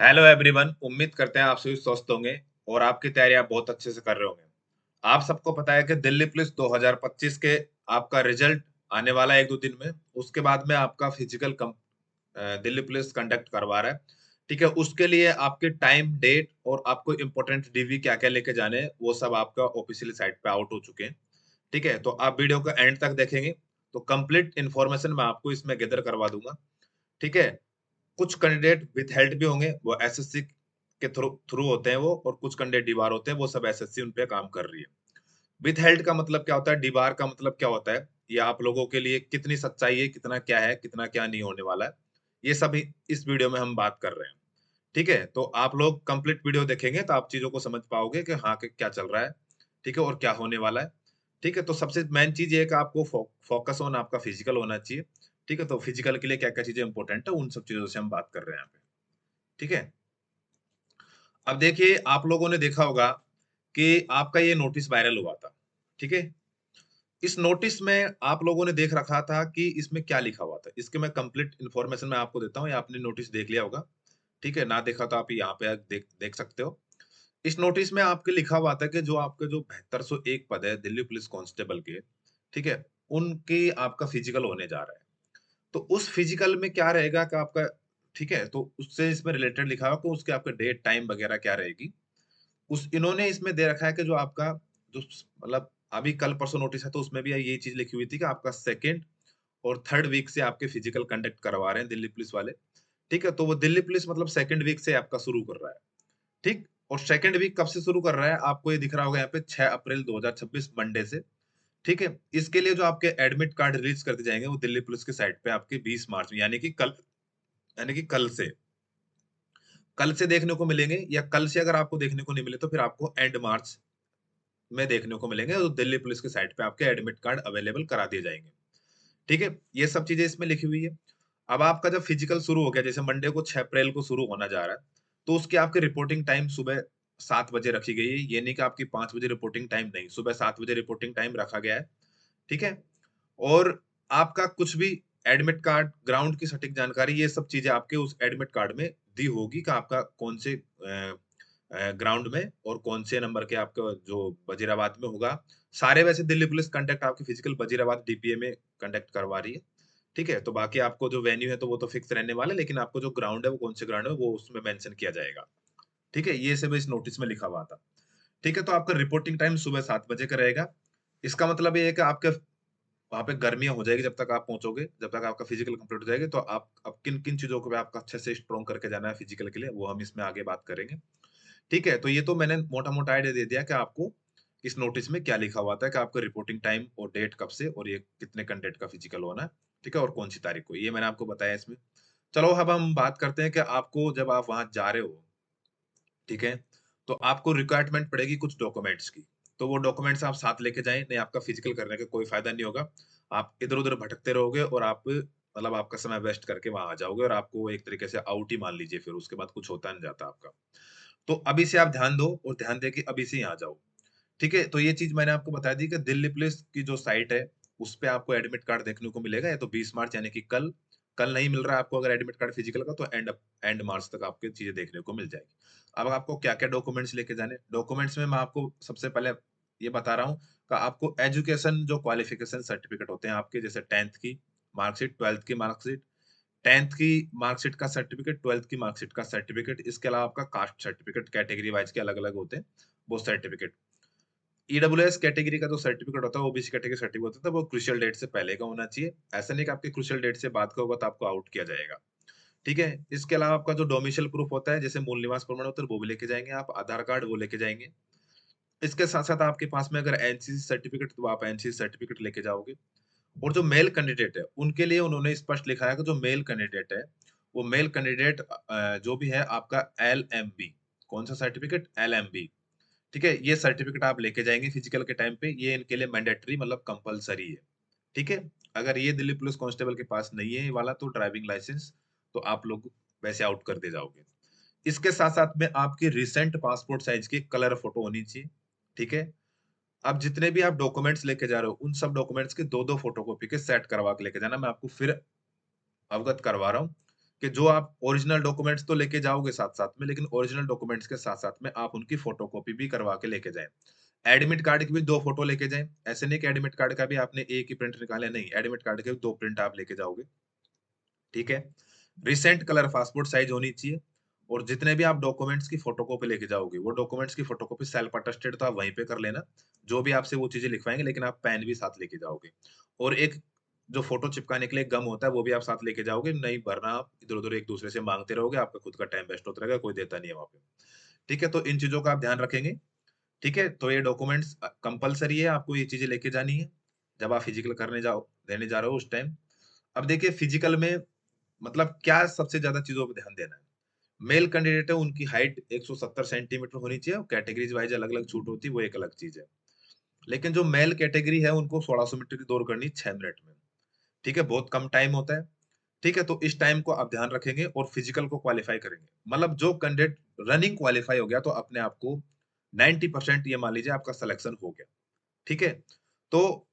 Hello everyone. उम्मीद करते हैं आप सभी स्वस्थ होंगे और आपकी तैयारी आप बहुत अच्छे से कर रहे होंगे। आप सबको पता है कि दिल्ली पुलिस 2025 के आपका रिजल्ट आने वाला है 1-2 दिन में। उसके बाद में आपका फिजिकल दिल्ली पुलिस कंडक्ट करवा रहा है। ठीक है, उसके लिए आपके टाइम डेट और आपको इम्पोर्टेंट डीवी क्या क्या लेके जाने हैं वो सब आपका ऑफिशियल साइट पे आउट हो चुके हैं। ठीक है, तो आप वीडियो को एंड तक देखेंगे तो कंप्लीट इन्फॉर्मेशन मैं आपको इसमें गैदर करवा दूंगा। ठीक है, कुछ कैंडिडेट विथ हेल्थ भी होंगे, वो एसएससी के थ्रू थ्रू होते हैं वो, और कुछ कैंडिडेट डीबार होते हैं, वो सब एसएससी उन पे काम कर रही है। विथ हेल्थ का मतलब क्या होता है, डीबार का मतलब क्या होता है, ये आप लोगों के लिए कितनी सच्चाई है, कितना क्या नहीं होने वाला है, ये सब इस वीडियो में हम बात कर रहे हैं। ठीक है, तो आप लोग कंप्लीट वीडियो देखेंगे तो आप चीजों को समझ पाओगे कि हाँ कि क्या चल रहा है। ठीक है, और क्या होने वाला है। ठीक है, तो सबसे मेन चीज ये है कि आपको फोकस ऑन आपका फिजिकल होना चाहिए। ठीक है, तो फिजिकल के लिए क्या क्या चीजें इंपॉर्टेंट है, उन सब चीजों से हम बात कर रहे हैं यहाँ पे। ठीक है, अब देखिए आप लोगों ने देखा होगा कि आपका ये नोटिस वायरल हुआ था। ठीक है, इस नोटिस में आप लोगों ने देख रखा था कि इसमें क्या लिखा हुआ था। इसके मैं कंप्लीट इन्फॉर्मेशन मैं आपको देता हूँ, या आपने नोटिस देख लिया होगा। ठीक है, ना देखा तो आप यहाँ पे देख देख सकते हो। इस नोटिस में आपके लिखा हुआ था कि जो आपके जो 7201 पद है दिल्ली पुलिस कांस्टेबल के, ठीक है, उनकी आपका फिजिकल होने जा रहा है। तो उस फिजिकल में क्या रहेगा कि आपका, ठीक है, तो उससे इसमें रिलेटेड लिखा हुआ कि उसके आपका डेट टाइम वगैरह क्या रहेगी। उस इन्होंने इसमें दे रखा है कि जो आपका जो मतलब अभी कल परसों नोटिस है तो उसमें भी ये चीज लिखी हुई थी कि आपका सेकंड और थर्ड वीक से आपके फिजिकल कंडक्ट करवा रहे हैं दिल्ली पुलिस वाले। ठीक है, तो वो दिल्ली पुलिस मतलब सेकंड वीक से आपका शुरू कर रहा है। ठीक, और सेकंड वीक कब से शुरू कर रहा है, आपको ये दिख रहा होगा यहाँ पे 6 अप्रैल 2026 मंडे से। ठीक है, इसके लिए जो आपके एडमिट कार्ड रिलीज कर दिए जाएंगे वो दिल्ली पुलिस के साइट पे आपके 20 मार्च में, यानी कि कल से देखने को मिलेंगे, या कल से अगर आपको देखने को नहीं मिले तो फिर आपको एंड मार्च में देखने को मिलेंगे, तो दिल्ली पुलिस के साइट पे आपके एडमिट कार्ड अवेलेबल करा दिए जाएंगे। ठीक है, ये सब चीजें इसमें लिखी हुई है। अब आपका जब फिजिकल शुरू हो गया, जैसे मंडे को 6 अप्रैल को शुरू होना जा रहा है, तो उसकी आपकी रिपोर्टिंग टाइम सुबह 7 बजे रखी गई है। ये नहीं कि आपकी 5 बजे रिपोर्टिंग टाइम, नहीं, सुबह 7 बजे रिपोर्टिंग टाइम रखा गया है। ठीक है, और आपका कुछ भी एडमिट कार्ड, ग्राउंड की सटीक जानकारी, ये सब चीजें आपके उस एडमिट कार्ड में दी होगी कि आपका कौन से ग्राउंड में और कौन से नंबर के आपका जो वजीराबाद में होगा। सारे वैसे दिल्ली पुलिस कंडक्ट आपके फिजिकल वजीराबाद डीपीए में कंडक्ट करवा रही है। ठीक है, तो बाकी आपको जो वेन्यू है तो वो तो फिक्स रहने वाला है, लेकिन आपको जो ग्राउंड है वो कौन से ग्राउंड है वो उसमें मेंशन किया जाएगा। ठीक है, ये सब इस नोटिस में लिखा हुआ था। ठीक है, तो आपका रिपोर्टिंग टाइम सुबह 7 बजे का रहेगा। इसका मतलब ये है कि आपके वहाँ पे गर्मियाँ हो जाएगी जब तक आप पहुँचोगे, जब तक आपका फिजिकल कंप्लीट हो जाएगी, तो आप अब किन-किन चीज़ों को भी आपका अच्छे से स्ट्रॉन्ग करके जाना है फिजिकल के लिए, वो हम इसमें आगे बात करेंगे। ठीक है, तो ये तो मैंने मोटा-मोटा आइडिया दे दिया कि आपको इस नोटिस में क्या लिखा हुआ था कि आपका रिपोर्टिंग टाइम और डेट कब से और ये कितने कैंडिडेट का फिजिकल होना है, ठीक है, और कौन-सी तारीख को, ये मैंने आपको बताया इसमें। चलो अब हम बात करते हैं कि आपको जब आप वहाँ जा रहे हो, ठीक है, तो आपको रिक्वायरमेंट पड़ेगी कुछ डॉक्यूमेंट्स की। तो वो डॉक्यूमेंट्स आप साथ लेके जाएँ, नहीं आपका फिजिकल करने का कोई फ़ायदा नहीं होगा। आप इधर-उधर भटकते रहोगे और आप मतलब आपका समय वेस्ट करके वहाँ आ जाओगे, और आपको एक तरीके से आउट ही मान लीजिए, फिर उसके बाद कुछ होता नहीं जाता आपका। तो अभी से आप ध्यान दो और ध्यान देके अभी से यहाँ जाओ। ठीक है, तो ये चीज़ मैंने आपको बता दी कि दिल्ली पुलिस की जो साइट है, उसपे आपको एडमिट कार्ड देखने को मिलेगा, या तो 20 मार्च यानी कि कल। कल नहीं मिल रहा है आपको अगर एडमिट कार्ड फिजिकल का, तो एंड मार्च तक आपको चीज़ें देखने को मिल जाएगी। अब आपको क्या-क्या डॉक्यूमेंट्स लेके जाने हैं? डॉक्यूमेंट्स में मैं आपको सबसे पहले ये बता रहा हूँ कि आपको एजुकेशन जो क्वालिफिकेशन सर्टिफिकेट होते हैं आपके, जैसे 10th की मार्कशीट, 12th की मार्कशीट, 10th की मार्कशीट का सर्टिफिकेट, 12th की मार्कशीट का सर्टिफिकेट, इसके अलावा आपका कास्ट सर्टिफिकेट, कैटेगरी वाइज़ के अलग-अलग होते हैं, वो सर्टिफिकेट। ईडब्ल्यूएस कैटेगरी का जो सर्टिफिकेट होता है, ओबीसी कैटेगरी सर्टिफिकेट होता है, वो क्रूशियल डेट से पहले का होना चाहिए। ऐसा नहीं कि आपके क्रूशियल डेट से बाद का होगा तो आपको आउट किया जाएगा। ठीक है? इसके अलावा आपका जो डोमिसाइल प्रूफ होता है, जैसे मूल निवास प्रमाण पत्र, वो भी लेके जाएँगे आप, आधार कार्ड वो लेके जाएँगे। इसके साथ-साथ आपके पास में अगर एनसीसी सर्टिफिकेट, तो आप एनसीसी सर्टिफिकेट लेके जाओगे। और जो मेल कैंडिडेट है, उनके लिए उन्होंने स्पष्ट लिखा है कि जो मेल कैंडिडेट है, वो मेल कैंडिडेट जो भी है आपका एलएमबी, कौन-सा सर्टिफिकेट? एलएमबी। ठीक है? ये सर्टिफिकेट आप लेके जाएँगे फिजिकल के टाइम पे, ये इनके लिए मैंडेटरी मतलब कंपल्सरी है। ठीक है? अगर ये दिल्ली पुलिस कांस्टेबल के पास नहीं है ये वाला, तो ड्राइविंग लाइसेंस तो आप लोग वैसे आउट कर दिए जाओगे। इसके साथ-साथ में आपकी रिसेंट पासपोर्ट साइज़ की कलर फोटो होनी चाहिए। ठीक है? अब जितने भी आप डॉक्यूमेंट्स लेके जा रहे हो, उन सब डॉक्यूमेंट्स की 2-2 फोटोकॉपी के सेट करवा के लेके जाना। मैं आपको फिर अवगत करवा रहा हूँ। कि जो आप ओरिजिनल डॉक्यूमेंट्स तो लेके जाओगे साथ-साथ में, लेकिन ओरिजिनल डॉक्यूमेंट्स के साथ-साथ में आप उनकी फोटोकॉपी भी करवा के लेके जाएँ। एडमिट कार्ड की भी 2 फोटो लेके जाएँ। ऐसे नहीं कि एडमिट कार्ड का भी आपने एक ही प्रिंट निकाला, नहीं, एडमिट कार्ड के भी 2 प्रिंट आप लेके जाओगे। ठीक है? रिसेंट कलर पासपोर्ट साइज़ होनी चाहिए और जितने भी आप डॉक्यूमेंट्स की फोटोकॉपी लेके जाओगे, वो डॉक्यूमेंट्स की फोटोकॉपी सेल्फ अटेस्टेड तो आप वहीं पे कर लेना। जो भी आपसे वो चीज़ें लिखवाएँगे, लेकिन आप पेन भी साथ लेके जाओगे। और एक जो फोटो चिपकाने के लिए गम होता है, वो भी आप साथ लेके जाओगे, नहीं वरना आप इधर-उधर एक-दूसरे से माँगते रहोगे, आपका खुद का टाइम वेस्ट होता रहेगा, कोई देता नहीं है वहाँ पे। ठीक है? तो इन चीज़ों का आप ध्यान रखेंगे। ठीक है? तो ये डॉक्यूमेंट्स कंपल्सरी है, आपको ये चीज़ें लेके जानी है, जब आप फिजिकल करने जाओ देने जा रहे हो उस टाइम। अब देखिए फिजिकल में मतलब क्या सबसे ज़्यादा चीज़ों पे ध्यान देना है। मेल कैंडिडेट है, उनकी हाइट 170 सेंटीमीटर होनी चाहिए और कैटेगरीज़ वाइज़ अलग-अलग छूट होती है, वो एक अलग चीज़ है। लेकिन जो मेल कैटेगरी है, उनको 1600 मीटर की दौड़ करनी है 6 मिनट में। ठीक है? बहुत कम टाइम होता है। ठीक है? तो इस टाइम को आप ध्यान रखेंगे और फिजिकल को क्वालीफाई करेंगे। मतलब जो कैंडिडेट रनिंग क्वालीफाई हो गया, तो अपने आप को 90% ये मान लीजिए आपका सिलेक्शन हो गया। ठीक है? तो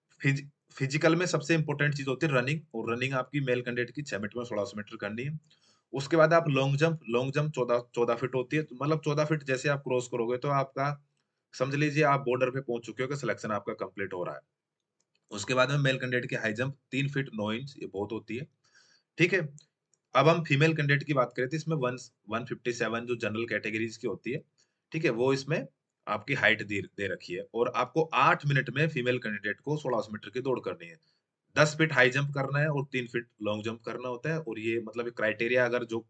फिजिकल में सबसे इम्पोर्टेंट चीज़ होती है रनिंग और रनिंग आपकी मेल कैंडिडेट की 6 मिनट में 1600 मीटर करनी है। उसके बाद आप लॉन्ग जंप 14 14 फीट होती है, तो मतलब 14 फीट जैसे आप क्रॉस करोगे तो आपका समझ लीजिए आप बॉर्डर पे पहुँच चुके हो कि सिलेक्शन आपका कंप्लीट हो रहा है। उसके बाद में मेल कैंडिडेट की हाई जंप 3 फीट 9 इंच ये बहुत होती है। ठीक है? अब हम फीमेल कैंडिडेट की बात करें तो इसमें 157 जो जनरल कैटेगरीज़ की होती है, ठीक है? वो इसमें आपकी हाइट दे रखी है और आपको 8 मिनट में फीमेल कैंडिडेट को 1600 मीटर की दौड़ करनी है। 10 फीट हाई जंप करना है और 3 फीट लॉन्ग जंप करना होता है और ये मतलब क्राइटेरिया अगर जो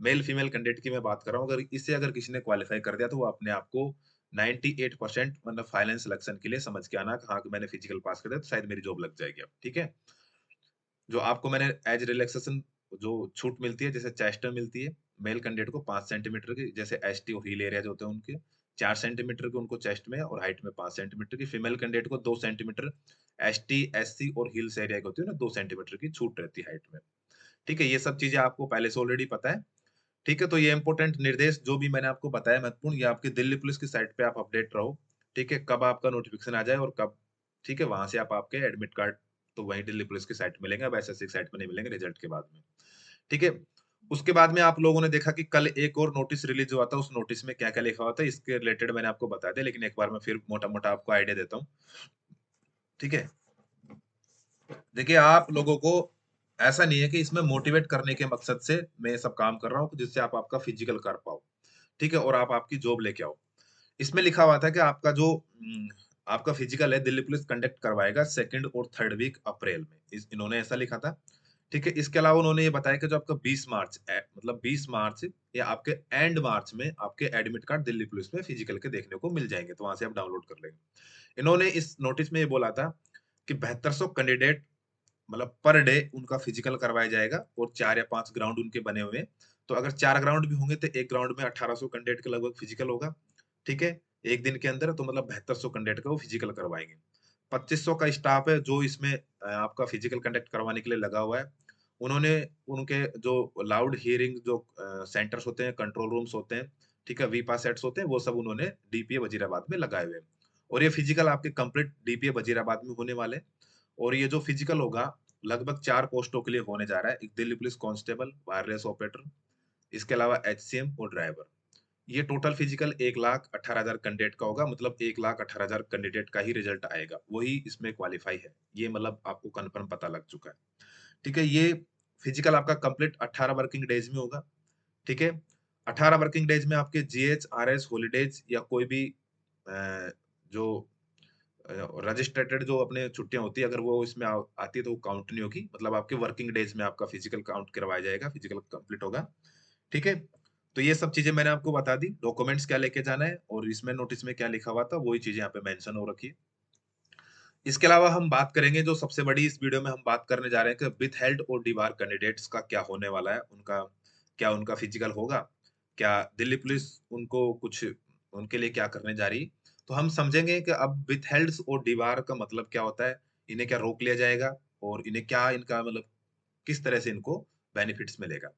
मेल फीमेल कैंडिडेट की मैं बात कर रहा हूँ, अगर इसे अगर किसी ने क्वालीफाई कर दिया तो वो अपने आप को 98% मतलब फाइनल सिलेक्शन के लिए समझ के आना कि हाँ, कि मैंने फिजिकल पास कर दिया तो शायद मेरी जॉब लग जाएगी अब, ठीक है? जो आपको मैंने एज रिलैक्सेशन जो छूट मिलती है, जैसे चेस्ट में मिलती है, मेल कैंडिडेट को 5 सेंटीमीटर की, जैसे एसटी और हील एरिया जो होते हैं उनके 4 सेंटीमीटर की उनको चेस्ट में और हाइट में 5 सेंटीमीटर की, फीमेल कैंडिडेट को 2 सेंटीमीटर एसटी, एससी और हील्स एरिया की होती है ना 2 सेंटीमीटर की छूट रहती है हाइट में। ठीक है? ये सब चीज़ें आपको पहले से ऑलरेडी पता है। ठीक है? तो ये इम्पोर्टेंट निर्देश जो भी मैंने आपको बताया महत्वपूर्ण, ये आपकी दिल्ली पुलिस की साइट पे आप अपडेट रहो। ठीक है? कब आपका नोटिफ़िकेशन आ जाए और कब ठीक है? वहाँ से आप आपके एडमिट कार्ड तो वहीं दिल्ली पुलिस की साइट में मिलेंगे, अब एसएससी की साइट में नहीं मिलेंगे रिजल्ट के बाद में। ठीक है? उसके बाद में आप लोगों ने देखा कि कल एक और नोटिस रिलीज़ हुआ था, उस नोटिस में क्या-क्या लिखा हुआ था, इसके रिलेटेड मैंने आपको बता दिया, लेकिन एक बार मैं फिर मोटा-मोटा आपको आइडिया देता हूँ। ठीक है? देखिए, आप लोगों को ऐसा नहीं है कि इसमें मोटिवेट करने के मकसद से मैं ये सब काम कर रहा हूँ, जिससे आप आपका फिजिकल कर पाओ। ठीक है? और आप आपकी जॉब लेके आओ। इसमें लिखा हुआ था कि आपका जो आपका फिजिकल है दिल्ली पुलिस कंडक्ट करवाएगा 2nd और 3rd वीक अप्रैल में। इस इन्होंने ऐसा लिखा था। ठीक है? इसके अलावा उन्होंने ये बताया कि जो आपका 20 मार्च मतलब 20 मार्च या आपके एंड मार्च में आपके एडमिट कार्ड दिल्ली पुलिस में फिजिकल के देखने को मिल जाएँगे, तो वहाँ से आप डाउनलोड कर लेंगे। इन्होंने इस नोटिस में ये बोला था कि 7200 कैंडिडेट मतलब पर डे उनका फिजिकल करवाया जाएगा और 4 या 5 ग्राउंड उनके बने हुए हैं। तो अगर 4 ग्राउंड भी होंगे तो 1 ग्राउंड में 1800 कैंडिडेट के लगभग फिजिकल होगा। ठीक है? 1 दिन के अंदर तो मतलब 7200 कैंडिडेट का वो फिजिकल करवाएँगे। 2500 का स्टाफ है जो इसमें आपका फिजिकल कंडक्ट करवाने के लिए लगा हुआ है। उन्होंने उनके जो लाउड हियरिंग जो सेंटर्स होते हैं, कंट्रोल रूम्स होते हैं, ठीक है? वीपा सेट्स होते हैं, वो सब उन्होंने डीपीए वजीराबाद में लगाए हुए हैं। और ये फिजिकल आपके कंप्लीट डीपीए वजीराबाद में होने वाले हैं। और ये जो फिजिकल होगा लगभग 4 पोस्टों के लिए होने जा रहा है। एक Delhi police constable, wireless operator, इसके अलावा एचसीएम और ड्राइवर। ये टोटल फिजिकल 1,18,000 कैंडिडेट का होगा, मतलब 1,18,000 कैंडिडेट का ही रिजल्ट आएगा, वही इसमें क्वालीफाई है। ये मतलब आपको कन्फर्म पता लग चुका है। ठीक है? ये फिजिकल आपका कंप्लीट 18 वर्किंग डेज़ में होगा। ठीक है? 18 वर्किंग डेज़ में आपके जीएच, आरएस, हॉलिडेज़ या कोई भी जो रजिस्ट्रेटेड जो अपने छुट्टियाँ होती है, अगर वो इसमें आती है तो वो काउंट नहीं होगी। मतलब आपके वर्किंग डेज़ में आपका फिजिकल काउंट करवाया जाएगा, फिजिकल कंप्लीट होगा। ठीक है? तो ये सब चीज़ें मैंने आपको बता दी, डॉक्यूमेंट्स क्या लेके जाना है और इसमें नोटिस में क्या लिखा हुआ था, वही चीज़ें यहाँ पे मेंशन हो रखी है। इसके अलावा हम बात करेंगे जो सबसे बड़ी इस वीडियो में हम बात करने जा रहे हैं कि विथहेल्ड और डीबार कैंडिडेट्स का क्या होने वाला है, क्या उनका फिजिकल होगा? क्या दिल्ली पुलिस उनको कुछ उनके लिए क्या करने जा रही है? तो हम समझेंगे कि अब विथहेल्ड्स और डीबार का मतलब क्या होता है? इन्हें क्या रोक लिया जाएगा और इन्हें क्या इनका मतलब किस तरह से इनको बेनिफिट्स मिलेगा?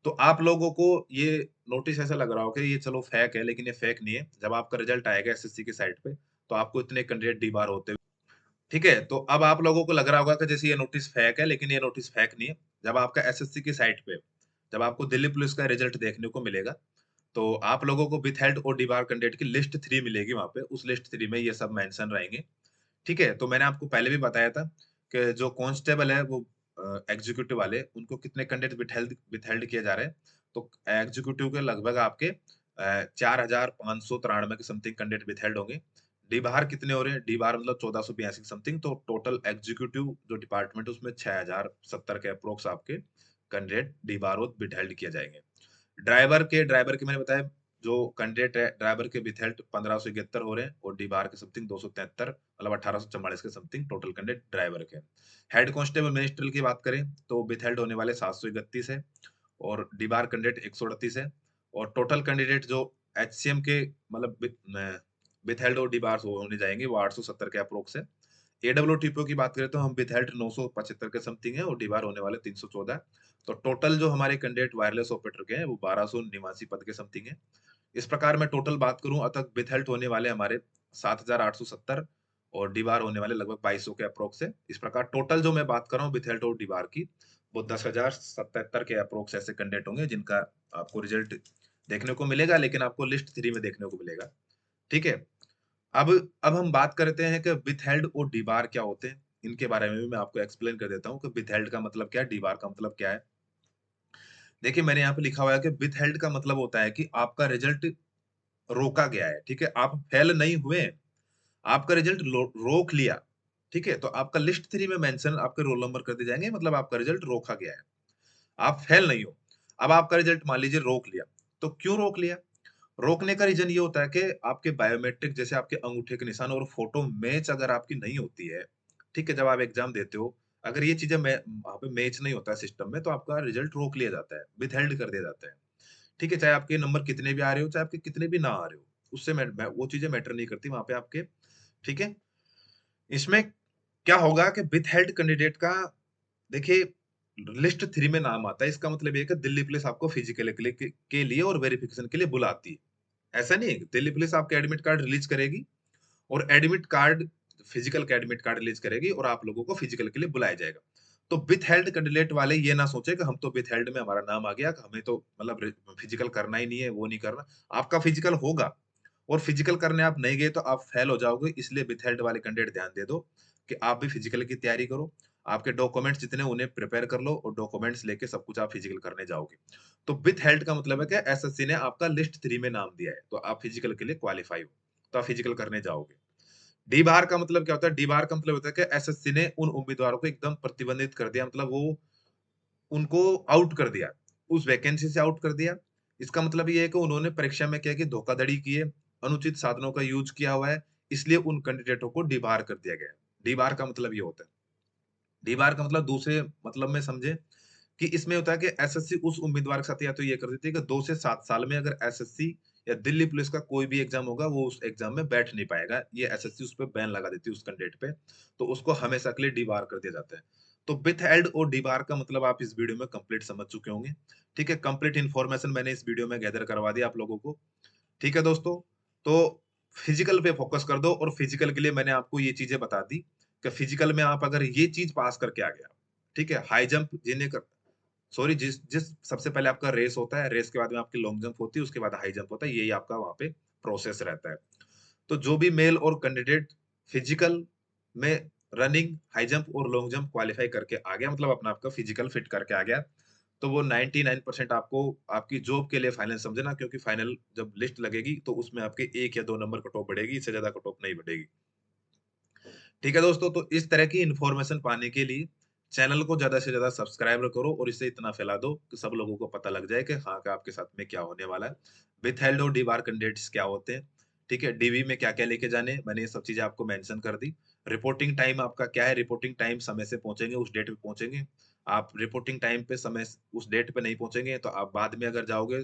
तो आप लोगों को ये नोटिस ऐसा लग रहा हो कि ये चलो फेक है, लेकिन ये फेक नहीं है। जब आपका रिजल्ट आएगा एसएससी की साइट पे, तो आपको इतने कैंडिडेट डीबार होते ठीक है? तो अब आप लोगों को लग रहा होगा कि जैसे ये नोटिस फेक है, लेकिन ये नोटिस फेक नहीं है। जब आपका एसएससी की साइट पे जब आपको दिल्ली पुलिस का रिजल्ट देखने को मिलेगा, तो आप लोगों को विथहेल्ड और डिबार कैंडिडेट की लिस्ट 3 मिलेगी वहाँ पे, उस लिस्ट 3 में ये सब मेंशन रहेंगे। ठीक है? तो मैंने आपको पहले भी बताया था कि जो कांस्टेबल है वो एग्जीक्यूटिव वाले उनको कितने कैंडिडेट विथहेल्ड विथहेल्ड किए जा रहे हैं। तो एग्जीक्यूटिव के लगभग आपके 4593 के समथिंग कैंडिडेट विथहेल्ड होंगे। डी बार कितने हो रहे हैं? डी बार मतलब 1482 समथिंग, तो टोटल एग्जीक्यूटिव जो डिपार्टमेंट है उसमें 6070 के अप्रोक्स आपके कैंडिडेट डी बार और विथहेल्ड किए जाएँगे। ड्राइवर के मैंने बताया जो कैंडिडेट है ड्राइवर के विथहेल्ड 1571 हो रहे हैं और डी बार के समथिंग 273 मतलब 1844 के समथिंग टोटल कैंडिडेट ड्राइवर के। हेड कांस्टेबल मिनिस्ट्रियल की बात करें तो विथहेल्ड होने वाले 731 है और डी बार कैंडिडेट 138 है और टोटल कैंडिडेट जो एचसीएम के मतलब विथहेल्ड और डी बार होने जाएंगे वो 870 के अप्रोक्स है। एडब्ल्यूटीपीओ की बात करें तो हम विथहेल्ड 975 के समथिंग है और डी बार होने वाले 314। तो टोटल जो हमारे कैंडिडेट वायरलेस ऑपरेटर के हैं वो 1289 पद के समथिंग है। इस प्रकार मैं टोटल बात करूं अतः विथहेल्ड होने वाले हमारे 7870 और डीबार होने वाले लगभग 2200 के अप्रोक्स है। इस प्रकार टोटल जो मैं बात कर रहा हूँ विथहेल्ड और डीबार की वो 10,077 के अप्रोक्स ऐसे कैंडिडेट होंगे जिनका आपको रिजल्ट देखने को मिलेगा, लेकिन आपको लिस्ट 3 में देखने को मिलेगा। ठीक है? अब अब हम बात करते हैं कि विथहेल्ड और डीबार क्या होते हैं। इनके बारे में भी मैं आपको एक्सप्लेन कर देता हूँ कि विथहेल्ड का मतलब क्या है, डीबार का मतलब क्या है। देखिए मैंने यहाँ पे लिखा हुआ है कि विथहेल्ड का मतलब होता है कि आपका रिजल्ट रोका गया है, ठीक है? आप फेल नहीं हुए हैं, आपका रिजल्ट रोक लिया, ठीक है? तो आपका लिस्ट 3 में मेंशन आपके रोल नंबर कर दिए जाएँगे, मतलब आपका रिजल्ट रोका गया है। आप फेल नहीं हो। अब आपका रिजल्ट मान लीजिए रोक लिया, तो क्यों रोक लिया? रोकने का रीज़न ये होता है कि आपके बायोमेट्रिक जैसे आपके अंगूठे के निशान और फोटो मैच अगर आपकी नहीं होती है, ठीक है? जब आप एग्ज़ाम देते हो, अगर ये चीज़ें वहाँ पे मैच नहीं होता है सिस्टम में, तो आपका रिजल्ट रोक लिया जाता है, विथहेल्ड कर दिया जाता है। ठीक है? चाहे आपके नंबर कितने भी आ रहे हो, चाहे आपके कितने भी ना आ रहे हो, उससे मैं वो चीज़ें मैटर नहीं करती वहाँ पे आपके, ठीक है? इसमें क्या होगा कि विथहेल्ड कैंडिडेट का देखिए लिस्ट 3 में नाम आता है, इसका मतलब ये है कि दिल्ली पुलिस आपको फिजिकल के लिए और वेरिफिकेशन के लिए बुलाती है। ऐसा नहीं है, दिल्ली पुलिस आपके एडमिट कार्ड रिलीज़ करेगी और एडमिट कार्ड फिजिकल का एडमिट कार्ड रिलीज़ करेगी और आप लोगों को फिजिकल के लिए बुलाया जाएगा। तो विथहेल्ड कैंडिडेट वाले ये ना सोचे कि हम तो विथहेल्ड में हमारा नाम आ गया, हमें तो मतलब फिजिकल करना ही नहीं है, वो नहीं करना। आपका फिजिकल होगा और फिजिकल करने आप नहीं गए तो आप फेल हो जाओगे, इसलिए विथहेल्ड वाले कैंडिडेट ध्यान दे दो कि आप भी फिजिकल की तैयारी करो। आपके डॉक्यूमेंट्स जितने उन्हें प्रिपेयर कर लो और डॉक्यूमेंट्स लेके सब कुछ आप फिजिकल करने जाओगे। तो विथहेल्ड का मतलब है कि एसएससी ने आपका लिस्ट 3 में नाम दिया है, तो आप फिजिकल के लिए क्वालीफाई हो, तो आप फिजिकल करने जाओगे। डी बार का मतलब क्या होता है? डी बार का मतलब होता है कि एसएससी ने उन उम्मीदवारों को एकदम प्रतिबंधित कर दिया, मतलब वो उनको आउट कर दिया, उस वैकेंसी से आउट कर दिया। इसका मतलब ये है कि उन्होंने परीक्षा में क्या है कि धोखाधड़ी की है, अनुचित साधनों का यूज़ किया हुआ है, इसलिए उन कैंडिडेटों को डिबार कर दिया गया है। डिबार का मतलब ये होता है। डिबार का मतलब दूसरे मतलब में समझे कि इसमें होता है कि एसएससी उस उम्मीदवार के साथ या तो ये कर देती है कि 2 से 7 साल में अगर एसएससी या दिल्ली पुलिस का कोई भी एग्ज़ाम होगा, वो उस एग्ज़ाम में बैठ नहीं पाएगा। ये एसएससी उस पे बैन लगा देती है उस कैंडिडेट पे, तो उसको हमेशा के लिए डिबार कर दिया जाता है। तो विथहेल्ड और डिबार का मतलब आप इस वीडियो में कंप्लीट समझ चुके होंगे। ठीक है? कंप्लीट इन्फॉर्मेशन मैंने इस वीडियो में गैदर करवा दिया आप लोगों को। ठीक है दोस्तों? तो फिज़िकल पे फ़ोकस कर दो और फिज़िकल के लिए मैंने आपको ये चीज़ें बता दी कि फिज़िकल में आप अगर ये चीज़ पास करके आ गए आप, ठीक है? हाई जंप जिन्हें कर सॉरी जिस जिस सबसे पहले आपका रेस होता है, रेस के बाद में आपकी लॉन्ग जंप होती है, उसके बाद हाई जंप होता है, यही आपका वहाँ पे प्रोसेस रहता है। तो जो भी मेल और कैंडिडेट फिजिकल में रनिंग, हाई जंप और लॉन्ग जंप क्वालीफाई करके आ गया, मतलब अपना आपका फिजिकल फिट करके आ गया, तो वो 99% आपको आपकी जॉब के लिए फाइनल समझना, क्योंकि फाइनल जब लिस्ट लगेगी, तो उसमें आपके 1 या 2 नंबर कट ऑफ बढ़ेगी, इससे ज़्यादा कट ऑफ नहीं बढ़ेगी। ठीक है दोस्तों, तो इस तरह की इन्फॉर्मेशन पाने के लिए चैनल को ज़्यादा से ज़्यादा सब्सक्राइब करो और इसे इतना फैला दो कि सब लोगों को पता लग जाए कि हाँ, कि आपके साथ में क्या होने वाला है। विथहेल्ड और डीबार कैंडिडेट्स क्या होते हैं, ठीक है? डीवी में क्या-क्या लेके जाने हैं, मैंने ये सब चीज़ें आपको मेंशन कर दी। रिपोर्टिंग टाइम आपका क्या है, रिपोर्टिंग टाइम समय से पहुँचेंगे, उस डेट पे पहुँचेंगे। आप रिपोर्टिंग टाइम पे समय स उस डेट पे नहीं पहुँचेंगे, तो आप बाद में अगर जाओगे,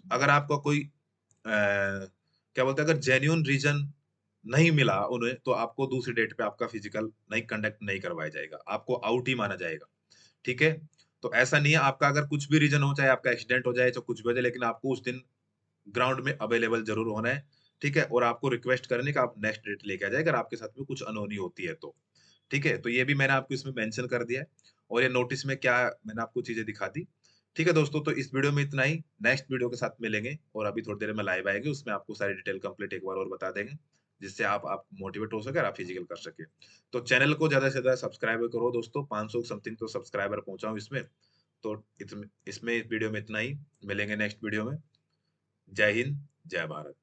अगर आपका कोई क्या बोलते हैं, अगर जेन्युइन रीज़न नहीं मिला उन्हें, तो आपको दूसरी डेट पे आपका फिजिकल नहीं कंडक्ट नहीं करवाया जाएगा, आपको आउट ही माना जाएगा, ठीक है? तो ऐसा नहीं है, आपका अगर कुछ भी रीज़न हो, चाहे आपका एक्सीडेंट हो जाए, चाहे कुछ भी हो जाए, लेकिन आपको उस दिन ग्राउंड में अवेलेबल ज़रूर होना है, ठीक है? और आपको रिक्वेस्ट करनी है कि आप नेक्स्ट डेट लेके आ जाइए, अगर आपके साथ में कुछ अनहोनी होती है तो, ठीक है? तो ये भी मैंने आपको इसमें मेंशन कर दिया है और ये नोटिस में क्या मैंने आपको चीज़ें दिखा दी। ठीक है दोस्तों, तो इस वीडियो में इतना ही। नेक्स्ट वीडियो के साथ मिलेंगे और अभी थोड़ी देर में लाइव आएगी, उसमें आपको सारी डिटेल कंप्लीट एक बार और बता देंगे, जिससे आप मोटिवेट हो सके और आप फिजिकल कर सके। तो चैनल को ज़्यादा से ज़्यादा सब्सक्राइब करो दोस्तों, 500 समथिंग तो सब्सक्राइबर पहुँचाऊँ इसमें। तो इसमें इस वीडियो में इतना ही, मिलेंगे नेक्स्ट वीडियो में। जय हिंद, जय भारत।